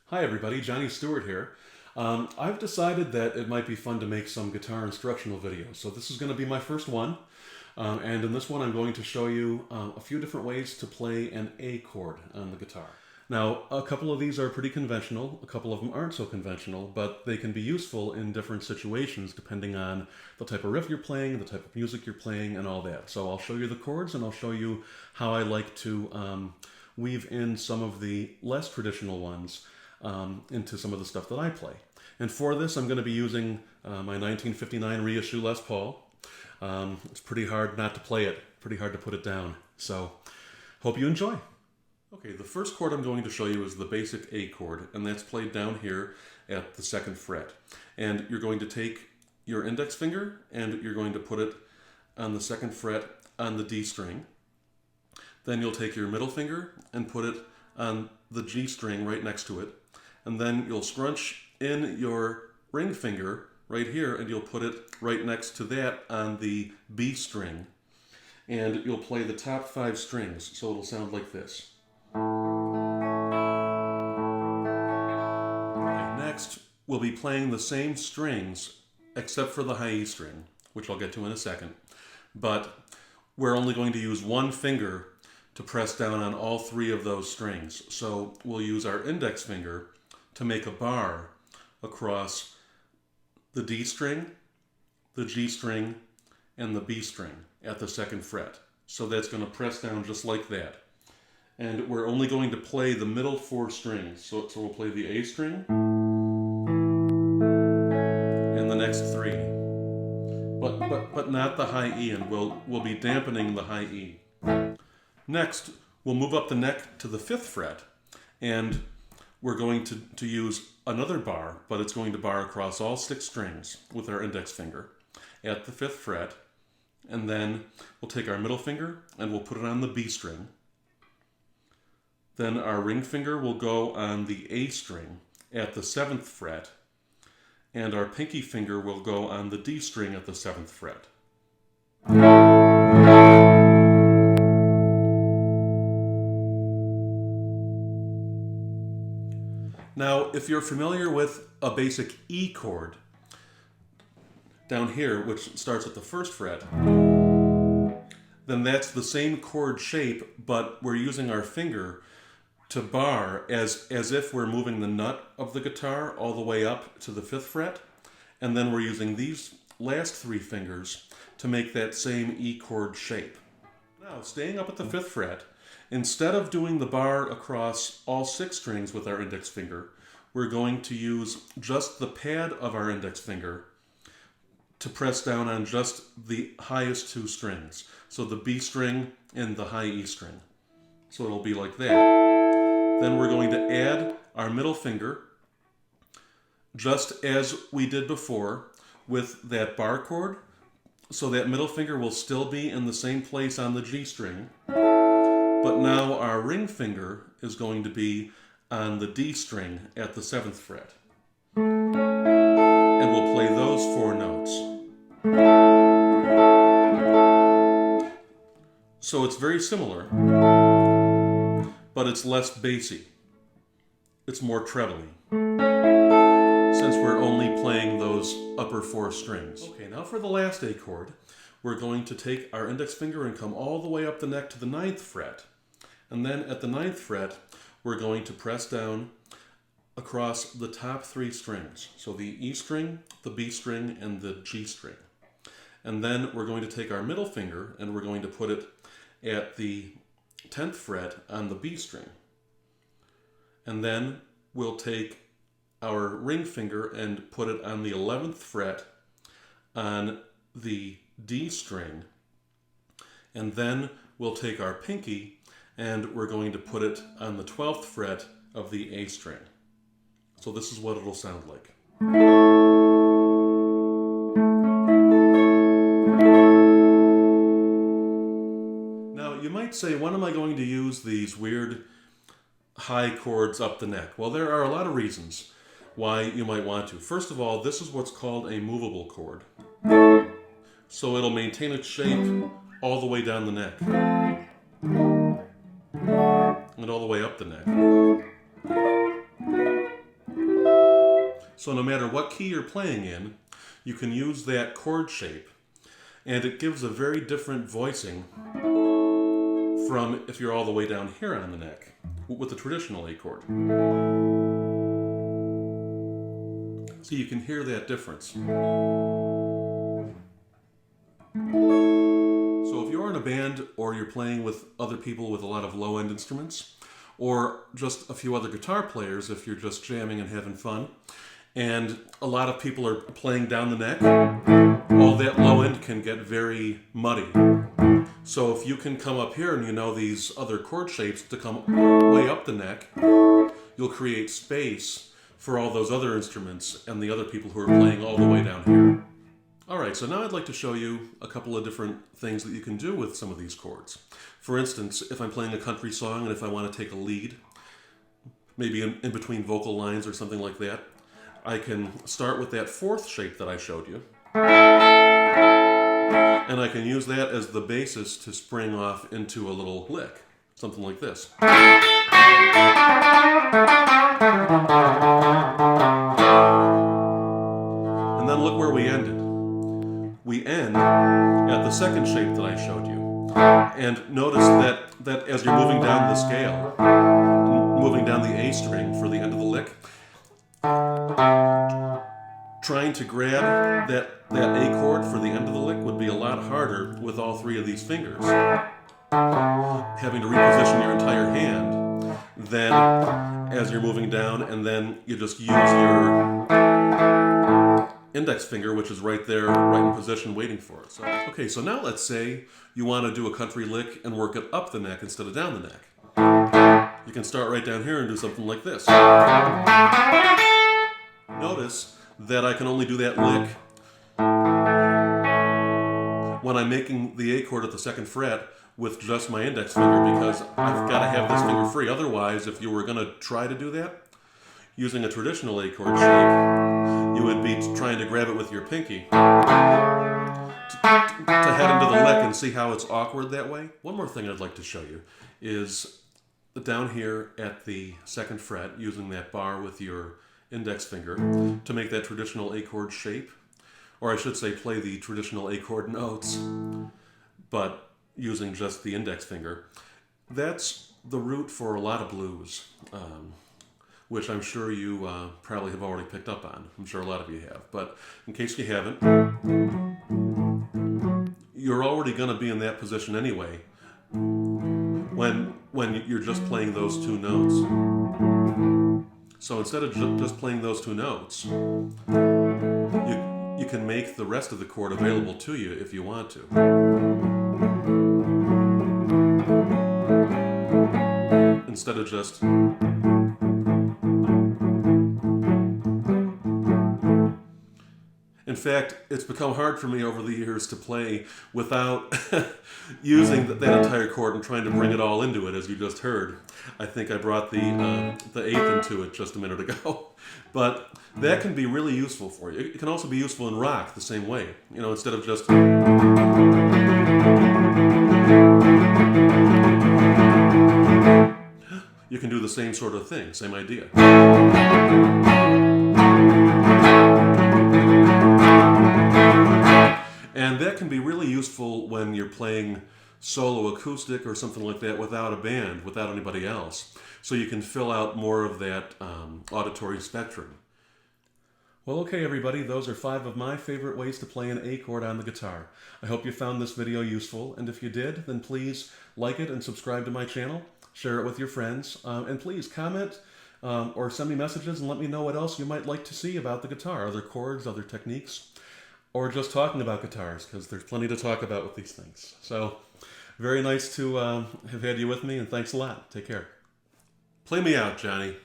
Hi everybody, Johnny Stewart here. I've decided that it might be fun to make some guitar instructional videos, so this is going to be my first one. And in this one I'm going to show you a few different ways to play an A chord on the guitar. Now, a couple of these are pretty conventional, a couple of them aren't so conventional, but they can be useful in different situations depending on the type of riff you're playing, the type of music you're playing, and all that. So I'll show you the chords and I'll show you how I like to weave in some of the less traditional ones into some of the stuff that I play. And for this, I'm going to be using my 1959 reissue Les Paul. It's pretty hard not to play it, pretty hard to put it down. So, hope you enjoy. Okay, the first chord I'm going to show you is the basic A chord, and that's played down here at the 2nd fret. And you're going to take your index finger and you're going to put it on the 2nd fret on the D string. Then you'll take your middle finger and put it on the G string right next to it. And then you'll scrunch in your ring finger right here and you'll put it right next to that on the B string. And you'll play the top 5 strings, so it'll sound like this. Okay, next, we'll be playing the same strings except for the high E string, which I'll get to in a second. But we're only going to use one finger to press down on all 3 of those strings. So we'll use our index finger to make a bar across the D string, the G string, and the B string at the 2nd fret. So that's going to press down just like that. And we're only going to play the middle 4 strings. So we'll play the A string and the next 3. But not the high E, and we'll be dampening the high E. Next, we'll move up the neck to the 5th fret, and we're going to use another bar, but it's going to bar across all 6 strings with our index finger at the 5th fret. And then we'll take our middle finger and we'll put it on the B string. Then our ring finger will go on the A string at the 7th fret. And our pinky finger will go on the D string at the 7th fret. Now, if you're familiar with a basic E chord down here, which starts at the 1st fret, then that's the same chord shape, but we're using our finger to bar as if we're moving the nut of the guitar all the way up to the 5th fret, and then we're using these last 3 fingers to make that same E chord shape. Now, staying up at the 5th fret, instead of doing the bar across all 6 strings with our index finger, we're going to use just the pad of our index finger to press down on just the highest 2 strings. So the B string and the high E string. So it'll be like that. Then we're going to add our middle finger, just as we did before with that bar chord. So that middle finger will still be in the same place on the G string. But now our ring finger is going to be on the D string at the 7th fret. And we'll play those 4 notes. So it's very similar, but it's less bassy. It's more trebly, since we're only playing those upper 4 strings. Okay, now for the last A chord, we're going to take our index finger and come all the way up the neck to the 9th fret. And then at the 9th fret, we're going to press down across the top 3 strings. So the E string, the B string, and the G string. And then we're going to take our middle finger and we're going to put it at the 10th fret on the B string. And then we'll take our ring finger and put it on the 11th fret on the D string. And then we'll take our pinky and we're going to put it on the 12th fret of the A string. So this is what it'll sound like. Now, you might say, when am I going to use these weird high chords up the neck? Well, there are a lot of reasons why you might want to. First of all, this is what's called a movable chord. So it'll maintain its shape all the way down the neck. And all the way up the neck. So no matter what key you're playing in, you can use that chord shape, and it gives a very different voicing from if you're all the way down here on the neck with the traditional A chord. So you can hear that difference. So if you're in a band or you're playing with other people with a lot of low-end instruments, or just a few other guitar players if you're just jamming and having fun, and a lot of people are playing down the neck, all that low end can get very muddy. So if you can come up here and you know these other chord shapes to come way up the neck, you'll create space for all those other instruments and the other people who are playing all the way down here. Alright, so now I'd like to show you a couple of different things that you can do with some of these chords. For instance, if I'm playing a country song and if I want to take a lead, maybe in between vocal lines or something like that, I can start with that fourth shape that I showed you. And I can use that as the basis to spring off into a little lick, something like this. And then look where we ended. We end at the second shape that I showed you. And notice that as you're moving down the scale, moving down the A string for the end of the lick, trying to grab that A chord for the end of the lick would be a lot harder with all three of these fingers. Having to reposition your entire hand than as you're moving down, and then you just use your index finger, which is right there, right in position, waiting for it. Okay, so now let's say you want to do a country lick and work it up the neck instead of down the neck. You can start right down here and do something like this. Notice that I can only do that lick when I'm making the A chord at the second fret with just my index finger, because I've got to have this finger free. Otherwise, if you were going to try to do that using a traditional A chord shape, you would be trying to grab it with your pinky to head into the lick and see how it's awkward that way. One more thing I'd like to show you is down here at the second fret, using that bar with your index finger to make that traditional A chord shape, or I should say play the traditional A chord notes, but using just the index finger. That's the root for a lot of blues, which I'm sure you probably have already picked up on. I'm sure a lot of you have, but in case you haven't, you're already going to be in that position anyway when you're just playing those two notes. So instead of just playing those two notes, you can make the rest of the chord available to you if you want to. Instead of just... In fact, it's become hard for me over the years to play without using that entire chord and trying to bring it all into it, as you just heard. I think I brought the eighth into it just a minute ago. But that can be really useful for you. It can also be useful in rock the same way. You know, instead of just... You can do the same sort of thing, same idea. And that can be really useful when you're playing solo acoustic or something like that without a band, without anybody else. So you can fill out more of that auditory spectrum. Well, okay, everybody, those are 5 of my favorite ways to play an A chord on the guitar. I hope you found this video useful, and if you did, then please like it and subscribe to my channel, share it with your friends, and please comment or send me messages and let me know what else you might like to see about the guitar, other chords, other techniques, or just talking about guitars, because there's plenty to talk about with these things. So, very nice to have had you with me, and thanks a lot. Take care. Play me out, Johnny.